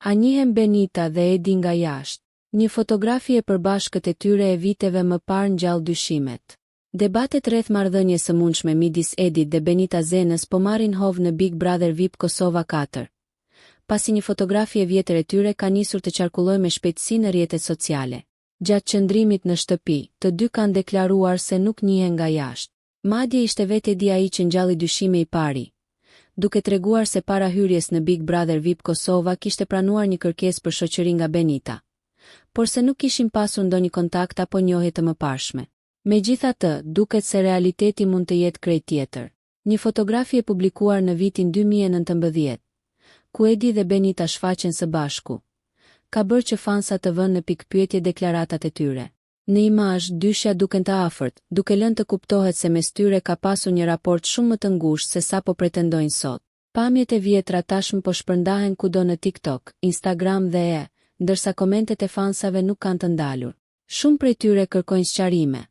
A njihen Benita dhe Edi nga jashtë? Një fotografi e përbashkët e tyre e viteve më parë ngjall dyshimet. Debatet rreth marrëdhënies së mundshme midis Edit dhe Benita Zenës po marrin hovë në Big Brother VIP Kosova 4. Pasi një fotografi e vjetër e tyre ka nisur të qarkullojë me shpejtësi në rrjetet sociale. Gjatë qëndrimit në shtëpi, të dy kanë deklaruar se nuk njihen nga jashtë. Madje ishte vetë Edi ai që ngjalli dyshime i pari, duke treguar se para hyrjes në Big Brother VIP Kosova kishte pranuar një kërkesë për shoqëri nga Benita, por se nuk kishin pasur ndonjë kontakt apo njohje të mëparshme. Megjithatë, duket se realiteti mund të jetë krejt tjetër. Një fotografi e publikuar në vitin 2019, ku Edi dhe Benita shfaqen së bashku, ka bërë që fansat të vënë në pikpyetje deklaratat e tyre. Në imazh, dyshja duken të afërt, duke lënë të kuptohet se mes tyre ka pasur një raport shumë më të ngushtë se sa po pretendojnë sot. Pamjet e vjetra tashmë po shpërndahen kudo në TikTok, Instagram dhe ndërsa komentet e fansave nuk kanë të ndalur. Shumë prej tyre kërkojnë sqarime,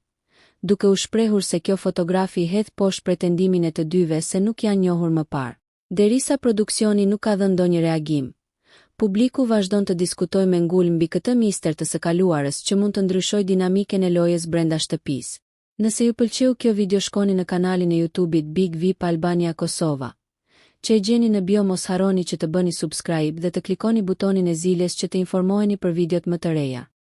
duke u shprehur se kjo fotografi hedh poshtë pretendimin e të dyve se nuk janë njohur më parë. Derisa produksioni nuk ka dhënë ndonjë reagim, publiku vazhdon të diskutojë me ngul mbi këtë mister të së kaluarës që mund të ndryshojë dinamikën e lojës brenda shtëpisë. Nëse ju pëlqeu kjo video, shkoni në kanalin e YouTube-it Big VIP Albania Kosova, që e gjeni në bio. Mos harroni që të bëni subscribe dhe të klikoni butonin e zilës që të informoheni për videot më të reja.